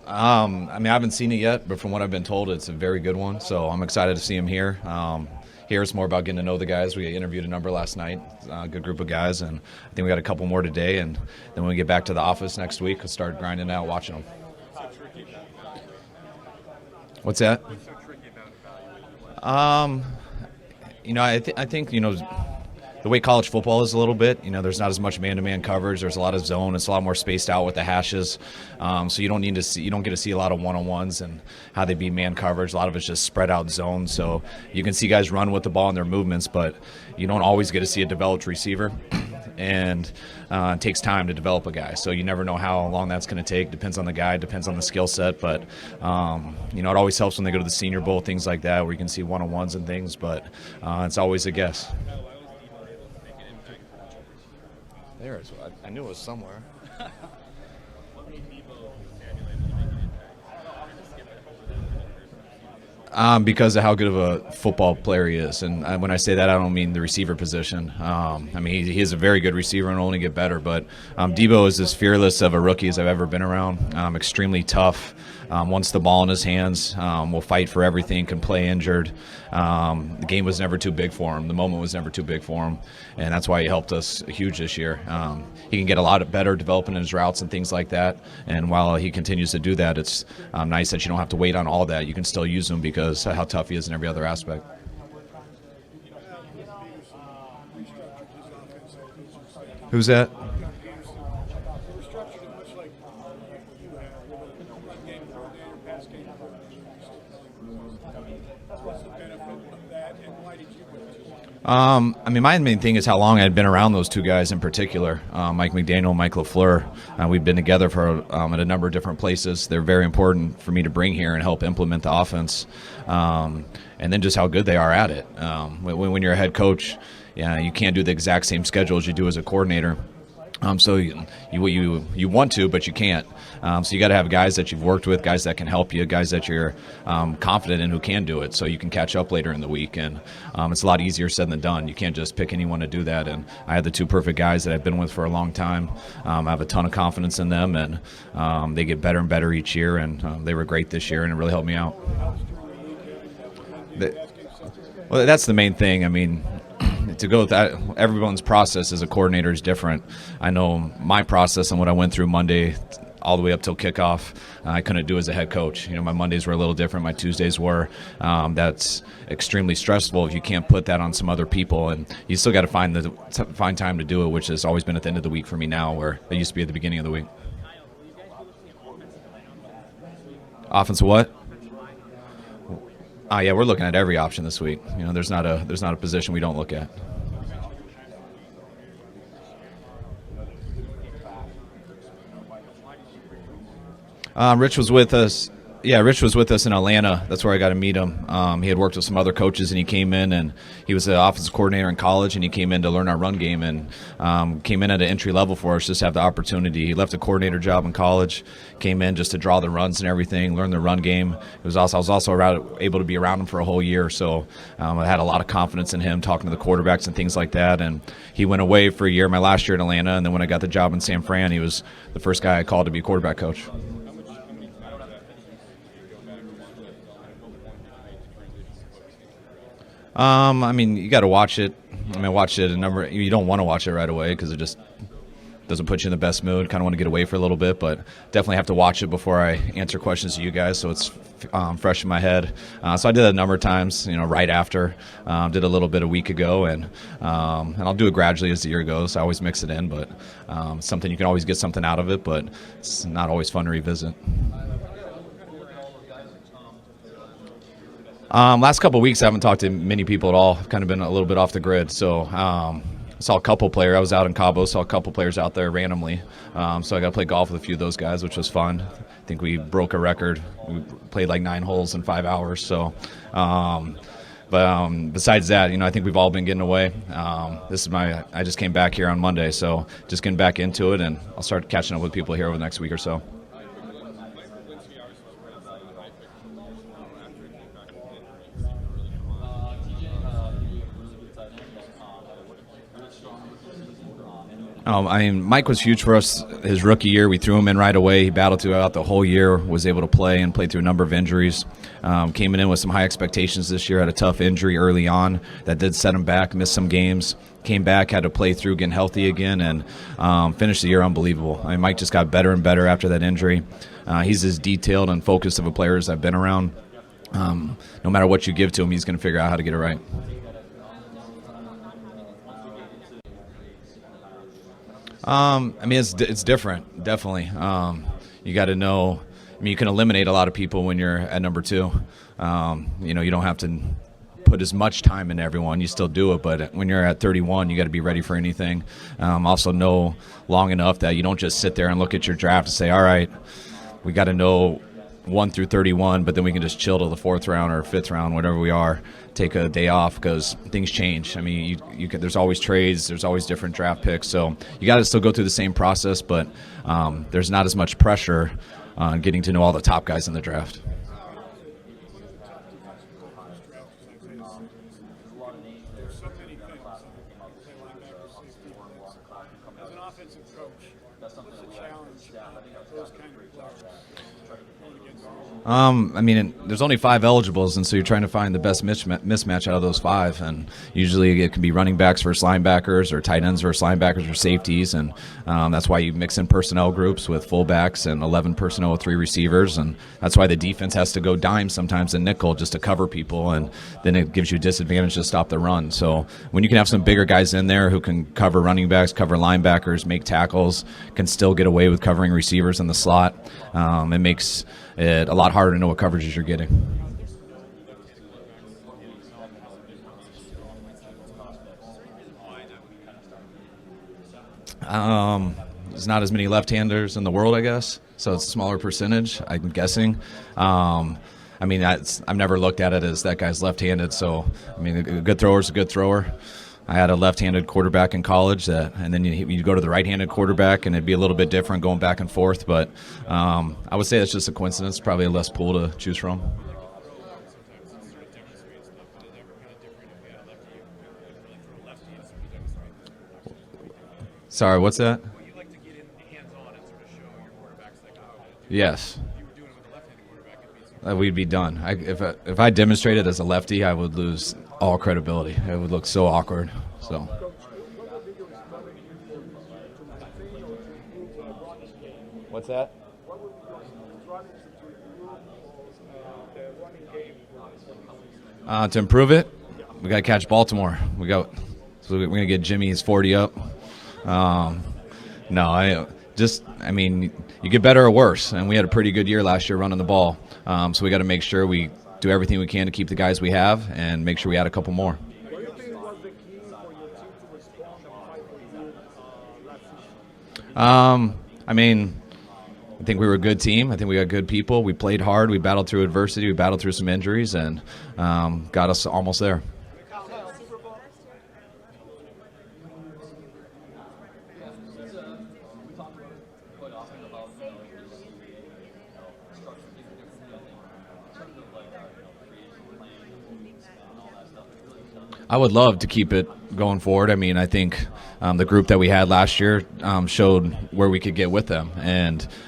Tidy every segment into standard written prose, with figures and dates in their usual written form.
I mean, I haven't seen it yet, but from what I've been told, it's a very good one. So I'm excited to see him here. Here it's more about getting to know the guys. We interviewed a number last night, a good group of guys, and I think we got a couple more today. And then when we get back to the office next week, we'll start grinding out, watching them. What's that? I think the way college football is a little bit, there's not as much man-to-man coverage. There's a lot of zone. It's a lot more spaced out with the hashes. So you don't get to see a lot of one-on-ones and how they beat man coverage. A lot of it's just spread out zone. So you can see guys run with the ball in their movements, but you don't always get to see a developed receiver. And it takes time to develop a guy. So you never know how long that's going to take. Depends on the guy, depends on the skill set. But, it always helps when they go to the Senior Bowl, things like that, where you can see one-on-ones and things. But it's always a guess. There is. I knew it was somewhere. Because of how good of a football player he is. And when I say that, I don't mean the receiver position. He is a very good receiver and will only get better. But Debo is as fearless of a rookie as I've ever been around. Extremely tough. Wants the ball in his hands. Will fight for everything, can play injured. The game was never too big for him. The moment was never too big for him. And that's why he helped us huge this year. He can get a lot better developing his routes and things like that. And while he continues to do that, it's nice that you don't have to wait on all that. You can still use him because how tough he is in every other aspect. Who's that? My main thing is how long I'd been around those two guys in particular, Mike McDaniel and Mike LaFleur. We've been together for at a number of different places. They're very important for me to bring here and help implement the offense. And then just how good they are at it. When you're a head coach, you can't do the exact same schedule as you do as a coordinator. So you want to, but you can't. So you got to have guys that you've worked with, guys that can help you, guys that you're confident in who can do it, so you can catch up later in the week. And it's a lot easier said than done. You can't just pick anyone to do that. And I had the two perfect guys that I've been with for a long time. I have a ton of confidence in them, and they get better and better each year. And they were great this year, and it really helped me out. Well, that's the main thing. To go with that, everyone's process as a coordinator is different. I know my process and what I went through Monday all the way up till kickoff, I couldn't do as a head coach. My Mondays were a little different. My Tuesdays were. That's extremely stressful if you can't put that on some other people, and you still got to find time to do it, which has always been at the end of the week for me now, where it used to be at the beginning of the week. Offensive what? Yeah, we're looking at every option this week. There's not a position we don't look at. Rich was with us. Yeah, Rich was with us in Atlanta. That's where I got to meet him. He had worked with some other coaches, and he came in, and he was the offensive coordinator in college, and he came in to learn our run game, and came in at an entry level for us just to have the opportunity. He left a coordinator job in college, came in just to draw the runs and everything, learn the run game. I was also able to be around him for a whole year, so I had a lot of confidence in him, talking to the quarterbacks and things like that. And he went away for a year, my last year in Atlanta, and then when I got the job in San Fran, he was the first guy I called to be quarterback coach. You got to watch it. Watch it a number. You don't want to watch it right away because it just doesn't put you in the best mood. Kind of want to get away for a little bit, but definitely have to watch it before I answer questions to you guys, so it's fresh in my head. So I did that a number of times, right after. Did a little bit a week ago, and I'll do it gradually as the year goes. I always mix it in, but something you can always get something out of it, but it's not always fun to revisit. Last couple of weeks, I haven't talked to many people at all. I've kind of been a little bit off the grid. So I saw a couple players. I was out in Cabo, saw a couple players out there randomly. So I got to play golf with a few of those guys, which was fun. I think we broke a record. We played like 9 holes in 5 hours. So, besides that, I think we've all been getting away. I just came back here on Monday, so just getting back into it, and I'll start catching up with people here over the next week or so. I mean, Mike was huge for us his rookie year. We threw him in right away. He battled throughout the whole year, was able to play and played through a number of injuries. Came in with some high expectations this year, had a tough injury early on that did set him back, missed some games. Came back, had to play through, getting healthy again, and finished the year unbelievable. I mean, Mike just got better and better after that injury. He's as detailed and focused of a player as I've been around. No matter what you give to him, he's going to figure out how to get it right. I mean, it's different, definitely. You got to know. I mean, you can eliminate a lot of people when you're at number 2. You don't have to put as much time into everyone. You still do it, but when you're at 31, you got to be ready for anything. Also know long enough that you don't just sit there and look at your draft and say, all right, we got to know 1 through 31, but then we can just chill till the 4th round or 5th round, whatever we are, take a day off because things change. I mean, there's always trades, there's always different draft picks, so you got to still go through the same process, but there's not as much pressure on getting to know all the top guys in the draft. I mean, there's only 5 eligibles, and so you're trying to find the best mismatch out of those 5. And usually it can be running backs versus linebackers, or tight ends versus linebackers, or safeties. And that's why you mix in personnel groups with fullbacks and 11 personnel with 3 receivers. And that's why the defense has to go dime sometimes in nickel just to cover people, and then it gives you a disadvantage to stop the run. So when you can have some bigger guys in there who can cover running backs, cover linebackers, make tackles, can still get away with covering receivers in the slot, it makes it a lot harder to know what coverages you're getting. There's not as many left-handers in the world, I guess, so it's a smaller percentage, I'm guessing. I mean, I've never looked at it as that guy's left-handed, so, I mean, a good thrower is a good thrower. I had a left-handed quarterback in college, and then you go to the right-handed quarterback, and it'd be a little bit different going back and forth. But I would say that's just a coincidence, probably a less pool to choose from. Sorry, what's that? Yes. We'd be done. If I demonstrated as a lefty, I would lose all credibility. It would look so awkward. So. What's that? To improve it, we got to catch Baltimore. So we're gonna get Jimmy his 40 up. I mean, you get better or worse, and we had a pretty good year last year running the ball. So we got to make sure we do everything we can to keep the guys we have and make sure we add a couple more. What do you think was the key for your team to respond and fight for you last season? I mean, I think we were a good team. I think we got good people. We played hard. We battled through adversity. We battled through some injuries, and got us almost there. I would love to keep it going forward. I mean, I think the group that we had last year showed where we could get with them,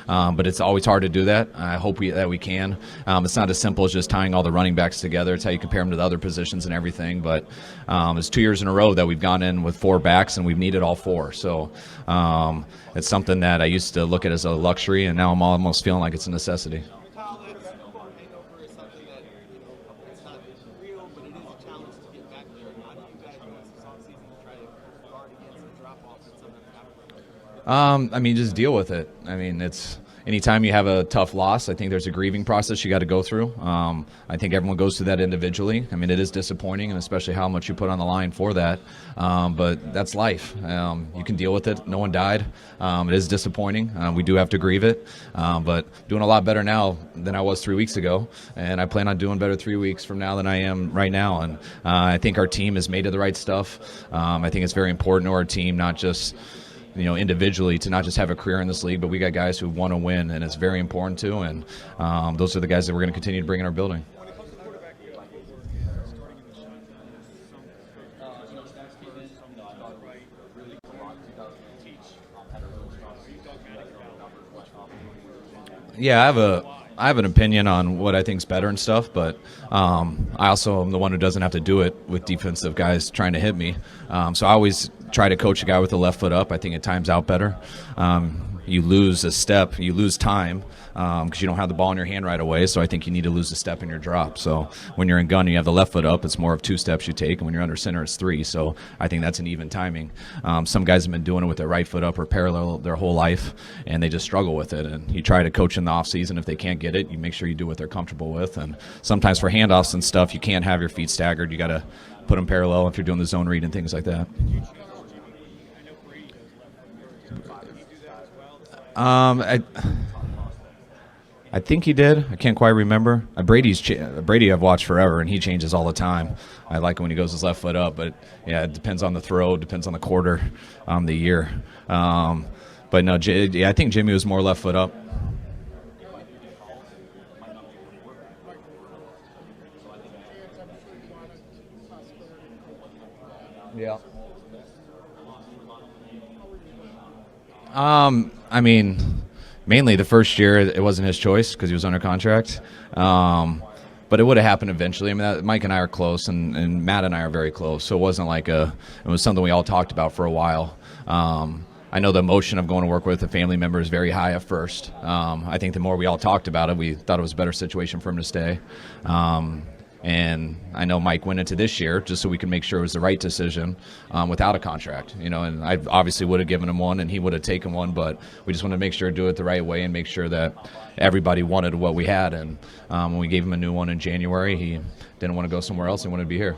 but it's always hard to do that. I hope that we can. It's not as simple as just tying all the running backs together. It's how you compare them to the other positions and everything. But it's 2 years in a row that we've gone in with 4 backs, and we've needed all 4. So it's something that I used to look at as a luxury, and now I'm almost feeling like it's a necessity. I mean, just deal with it. I mean, it's anytime you have a tough loss, I think there's a grieving process you got to go through. I think everyone goes through that individually. I mean, it is disappointing, and especially how much you put on the line for that. But that's life. You can deal with it. No one died. It is disappointing. We do have to grieve it. But doing a lot better now than I was 3 weeks ago. And I plan on doing better 3 weeks from now than I am right now. And I think our team is made of the right stuff. I think it's very important to our team, not just individually, to not just have a career in this league, but we got guys who want to win, and it's very important to, and those are the guys that we're going to continue to bring in our building. Yeah, I have an opinion on what I think's better and stuff, but I also am the one who doesn't have to do it with defensive guys trying to hit me. So I always try to coach a guy with the left foot up. I think it times out better. You lose a step, you lose time because you don't have the ball in your hand right away. So I think you need to lose a step in your drop. So when you're in gun and you have the left foot up, it's more of 2 steps you take, and when you're under center, it's 3. So I think that's an even timing. Some guys have been doing it with their right foot up or parallel their whole life, and they just struggle with it. And you try to coach in the off season. If they can't get it, you make sure you do what they're comfortable with. And sometimes for handoffs and stuff, you can't have your feet staggered. You got to put them parallel if you're doing the zone read and things like that. I think he did. I can't quite remember. Brady I've watched forever, and he changes all the time. I like when he goes his left foot up, but yeah, it depends on the throw, depends on the quarter, the year. But no, I think Jimmy was more left foot up. Yeah. I mean, mainly the first year it wasn't his choice because he was under contract. But it would have happened eventually. I mean, Mike and I are close, and Matt and I are very close. So it wasn't like it was something we all talked about for a while. I know the emotion of going to work with a family member is very high at first. I think the more we all talked about it, we thought it was a better situation for him to stay. And I know Mike went into this year just so we could make sure it was the right decision without a contract, and I obviously would have given him one and he would have taken one, but we just wanted to make sure to do it the right way and make sure that everybody wanted what we had. And when we gave him a new one in January, he didn't want to go somewhere else. He wanted to be here.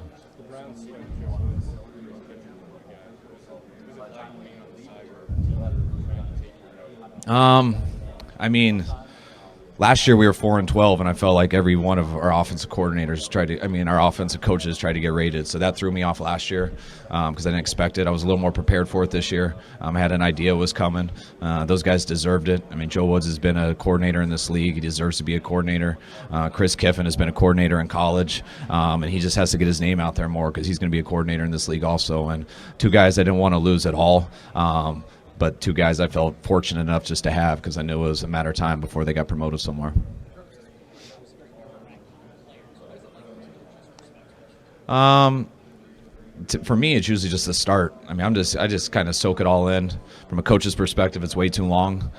I mean, last year we were 4-12, and I felt like every one of our offensive coordinators our offensive coaches tried to get rated. So that threw me off last year because I didn't expect it. I was a little more prepared for it this year. I had an idea it was coming. Those guys deserved it. I mean, Joe Woods has been a coordinator in this league. He deserves to be a coordinator. Chris Kiffin has been a coordinator in college, and he just has to get his name out there more because he's going to be a coordinator in this league also. And 2 guys I didn't want to lose at all. But 2 guys I felt fortunate enough just to have because I knew it was a matter of time before they got promoted somewhere. For me, it's usually just the start. I mean, I just kind of soak it all in. From a coach's perspective, it's way too long.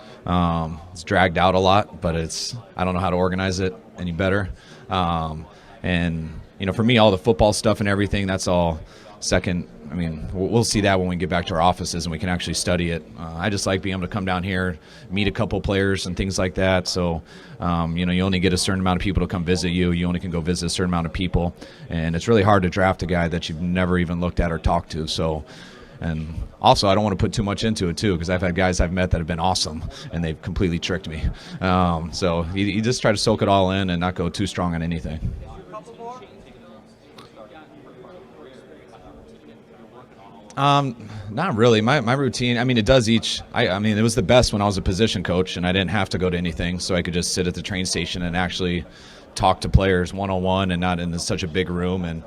It's dragged out a lot, but I don't know how to organize it any better. And for me, all the football stuff and everything, that's all second. I mean, we'll see that when we get back to our offices and we can actually study it. I just like being able to come down here, meet a couple players and things like that. So, you only get a certain amount of people to come visit you. You only can go visit a certain amount of people. And it's really hard to draft a guy that you've never even looked at or talked to. So, and also, I don't want to put too much into it, too, because I've had guys I've met that have been awesome, and they've completely tricked me. So you just try to soak it all in and not go too strong on anything. Not really. My routine, I mean, it does it was the best when I was a position coach and I didn't have to go to anything, so I could just sit at the train station and actually talk to players one-on-one and not in such a big room, and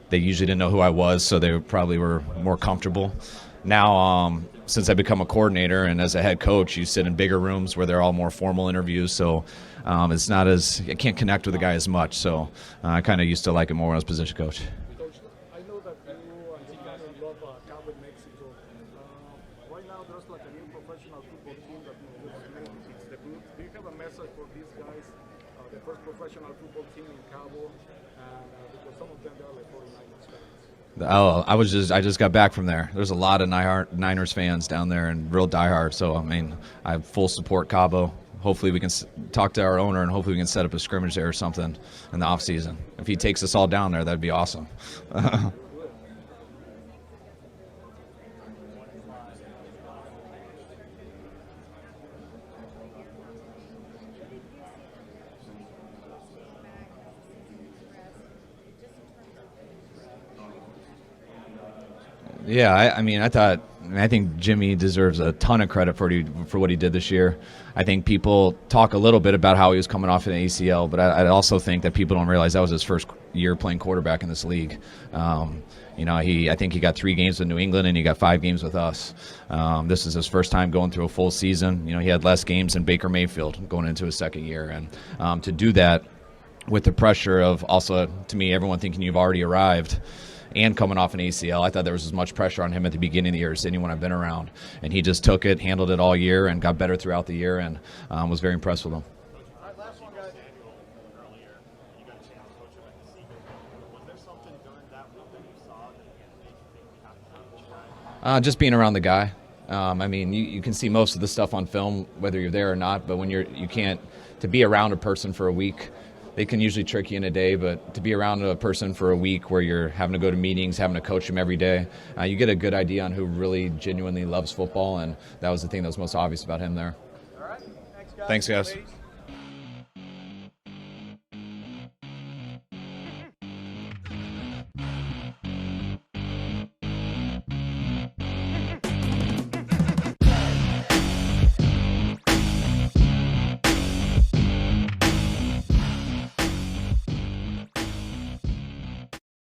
they usually didn't know who I was, so they probably were more comfortable. Now, since I become a coordinator and as a head coach, you sit in bigger rooms where they're all more formal interviews, so it's not I can't connect with the guy as much, so I kind of used to like it more when I was position coach. I know that you and Chicago love Cabo, Mexico. Right now, there's like a new professional football team that just made its debut. Do you have a message for these guys, the first professional football team in Cabo, and because some of them are like 49ers fans? Oh, I just got back from there. There's a lot of Niners fans down there and real diehard. So I mean, I have full support Cabo. Hopefully we can talk to our owner and hopefully we can set up a scrimmage there or something in the off season. If he takes us all down there, that'd be awesome. Yeah, I thought I think Jimmy deserves a ton of credit for what he did this year. I think people talk a little bit about how he was coming off an ACL, but I also think that people don't realize that was his first year playing quarterback in this league. I think he got 3 games with New England and he got 5 games with us. This is his first time going through a full season. He had less games than Baker Mayfield going into his second year, and to do that with the pressure of also, to me, everyone thinking you've already arrived and coming off an ACL, I thought there was as much pressure on him at the beginning of the year as anyone I've been around. And he just took it, handled it all year, and got better throughout the year, and was very impressed with him. Just being around the guy. You can see most of the stuff on film, whether you're there or not, but when you can't, to be around a person for a week, they can usually trick you in a day, but to be around a person for a week where you're having to go to meetings, having to coach them every day, you get a good idea on who really genuinely loves football, and that was the thing that was most obvious about him there. All right. Thanks, guys. Thanks, guys.